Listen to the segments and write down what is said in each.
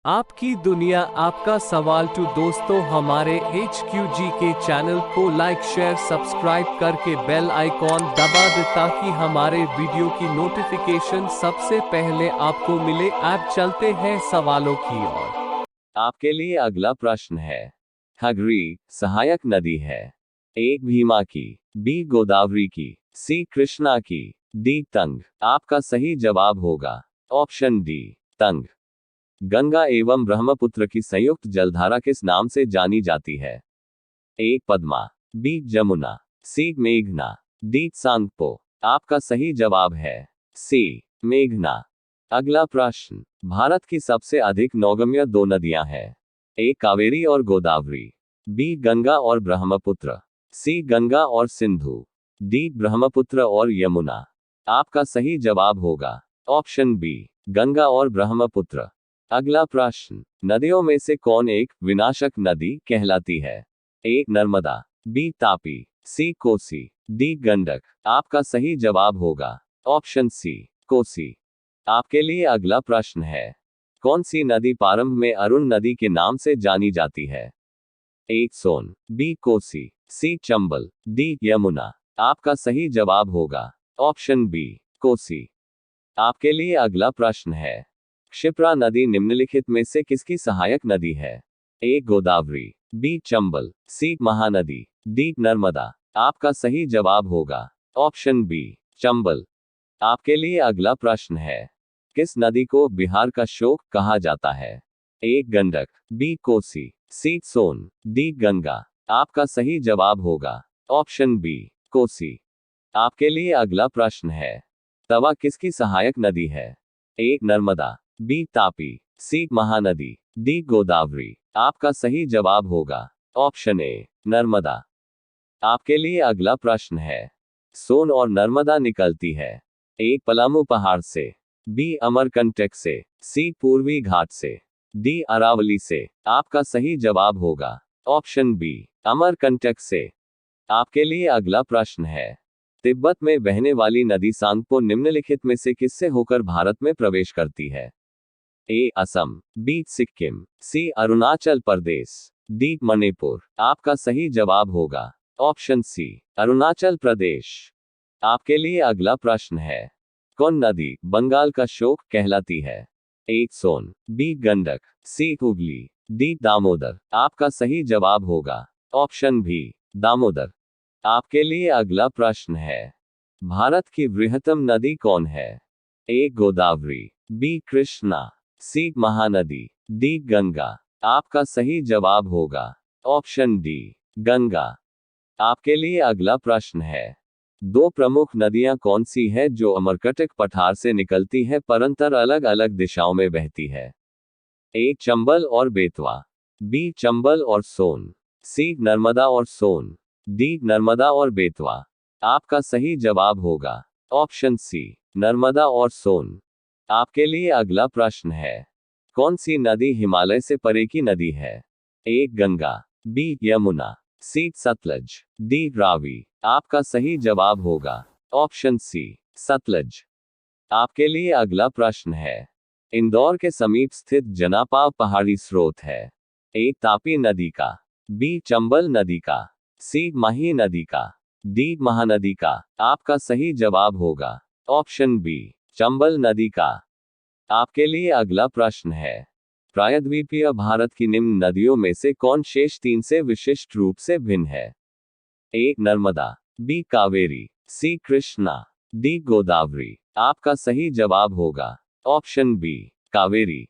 आपकी दुनिया आपका सवाल टू दोस्तों हमारे HQG के चैनल को लाइक शेयर सब्सक्राइब करके बेल आइकॉन दबा दे ताकि हमारे वीडियो की नोटिफिकेशन सबसे पहले आपको मिले। अब चलते हैं सवालों की ओर। आपके लिए अगला प्रश्न है। हगरी सहायक नदी है। ए भीमा की, बी गोदावरी की, सी कृष्णा की, डी तंग। आपका सही जवाब होगा ऑप्शन डी तंग। गंगा एवं ब्रह्मपुत्र की संयुक्त जलधारा किस नाम से जानी जाती है? ए पद्मा, बी जमुना, सी मेघना, डी सांगपो। आपका सही जवाब है सी मेघना। अगला प्रश्न। भारत की सबसे अधिक नौगम्य दो नदियां हैं। ए कावेरी और गोदावरी, बी गंगा और ब्रह्मपुत्र, सी गंगा और सिंधु, डी ब्रह्मपुत्र और यमुना। आपका सही जवाब होगा ऑप्शन बी गंगा और ब्रह्मपुत्र। अगला प्रश्न। नदियों में से कौन एक विनाशक नदी कहलाती है? ए नर्मदा, बी तापी, सी कोसी, डी गंडक। आपका सही जवाब होगा ऑप्शन सी कोसी। आपके लिए अगला प्रश्न है। कौन सी नदी प्रारंभ में अरुण नदी के नाम से जानी जाती है? ए सोन, बी कोसी, सी चंबल, डी यमुना। आपका सही जवाब होगा ऑप्शन बी कोसी। आपके लिए अगला प्रश्न है। क्षिप्रा नदी निम्नलिखित में से किसकी सहायक नदी है? ए गोदावरी, बी चंबल, सी महानदी, डी नर्मदा। आपका सही जवाब होगा ऑप्शन बी चंबल। आपके लिए अगला प्रश्न है। किस नदी को बिहार का शोक कहा जाता है? ए गंडक, बी कोसी, सी सोन, डी गंगा। आपका सही जवाब होगा ऑप्शन बी कोसी। आपके लिए अगला प्रश्न है। तवा किसकी सहायक नदी है? ए नर्मदा, बी तापी, सी महानदी, डी गोदावरी। आपका सही जवाब होगा ऑप्शन ए नर्मदा। आपके लिए अगला प्रश्न है। सोन और नर्मदा निकलती है। ए पलामू पहाड़ से, बी अमरकंटक से, सी पूर्वी घाट से, डी अरावली से। आपका सही जवाब होगा ऑप्शन बी अमरकंटक से। आपके लिए अगला प्रश्न है। तिब्बत में बहने वाली नदी सांगपो निम्नलिखित में से किससे होकर भारत में प्रवेश करती है? ए असम, बी सिक्किम, सी अरुणाचल प्रदेश, डी मणिपुर। आपका सही जवाब होगा ऑप्शन सी अरुणाचल प्रदेश। आपके लिए अगला प्रश्न है। कौन नदी बंगाल का शोक कहलाती है? ए सोन, बी गंडक, सी हुगली, डी दामोदर। आपका सही जवाब होगा ऑप्शन भी दामोदर। आपके लिए अगला प्रश्न है। भारत की बृहत्तम नदी कौन है? ए गोदावरी, बी कृष्णा, सी महानदी, डी गंगा। आपका सही जवाब होगा ऑप्शन डी गंगा। आपके लिए अगला प्रश्न है। दो प्रमुख नदियां कौन सी है जो अमरकंटक पठार से निकलती है परंतर अलग अलग दिशाओं में बहती है? ए चंबल और बेतवा, बी चंबल और सोन, सी नर्मदा और सोन, डी नर्मदा और बेतवा। आपका सही जवाब होगा ऑप्शन सी नर्मदा और सोन। आपके लिए अगला प्रश्न है। कौन सी नदी हिमालय से परे की नदी है? ए गंगा, बी यमुना, सी सतलज, डी रावी। आपका सही जवाब होगा ऑप्शन सी सतलज। आपके लिए अगला प्रश्न है। इंदौर के समीप स्थित जनापाव पहाड़ी स्रोत है। ए तापी नदी का, बी चंबल नदी का, सी माही नदी का, डी महानदी का। आपका सही जवाब होगा ऑप्शन बी चंबल नदी का। आपके लिए अगला प्रश्न है। प्रायद्वीपीय भारत की निम्न नदियों में से कौन शेष तीन से विशिष्ट रूप से भिन्न है? ए नर्मदा, बी कावेरी, सी कृष्णा, डी गोदावरी। आपका सही जवाब होगा ऑप्शन बी कावेरी।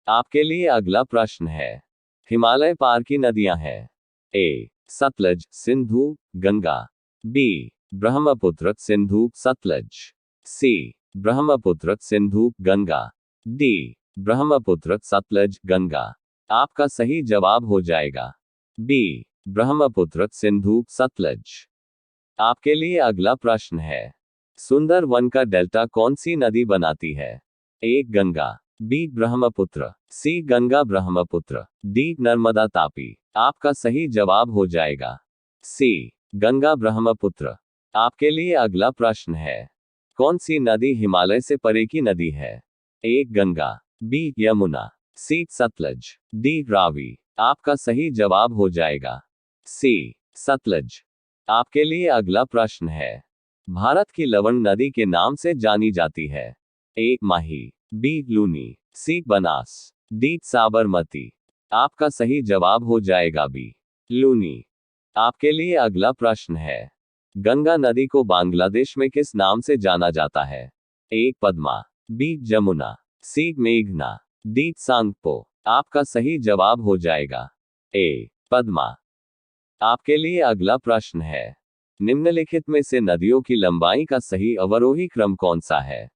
आपके लिए अगला प्रश्न है। हिमालय पार की नदियां हैं। ए सतलज सिंधु गंगा, बी ब्रह्मपुत्र सिंधु सतलज, सी ब्रह्मपुत्र सिंधु गंगा, डी ब्रह्मपुत्र सतलज गंगा। आपका सही जवाब हो जाएगा बी ब्रह्मपुत्र सिंधु सतलज। आपके लिए अगला प्रश्न है। सुंदर वन का डेल्टा कौन सी नदी बनाती है? ए गंगा, बी ब्रह्मपुत्र, सी गंगा ब्रह्मपुत्र, डी नर्मदा तापी। आपका सही जवाब हो जाएगा सी गंगा ब्रह्मपुत्र। आपके लिए अगला प्रश्न है। कौन सी नदी हिमालय से परे की नदी है? ए गंगा, बी यमुना, सी सतलज, डी रावी। आपका सही जवाब हो जाएगा सी सतलज। आपके लिए अगला प्रश्न है। भारत की लवण नदी के नाम से जानी जाती है। ए माही, बी लूनी, सी बनास, डी साबरमती। आपका सही जवाब हो जाएगा बी लूनी। आपके लिए अगला प्रश्न है। गंगा नदी को बांग्लादेश में किस नाम से जाना जाता है? ए पद्मा, बी जमुना, सी मेघना, डी सांगपो। आपका सही जवाब हो जाएगा ए पद्मा। आपके लिए अगला प्रश्न है। निम्नलिखित में से नदियों की लंबाई का सही अवरोही क्रम कौन सा है?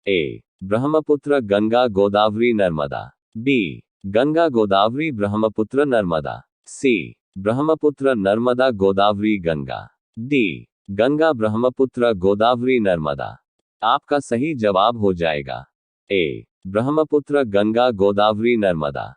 ए ब्रह्मपुत्र गंगा गोदावरी नर्मदा, बी गंगा गोदावरी ब्रह्मपुत्र नर्मदा, सी ब्रह्मपुत्र नर्मदा गोदावरी गंगा, डी गंगा ब्रह्मपुत्र गोदावरी नर्मदा। आपका सही जवाब हो जाएगा ए ब्रह्मपुत्र गंगा गोदावरी नर्मदा।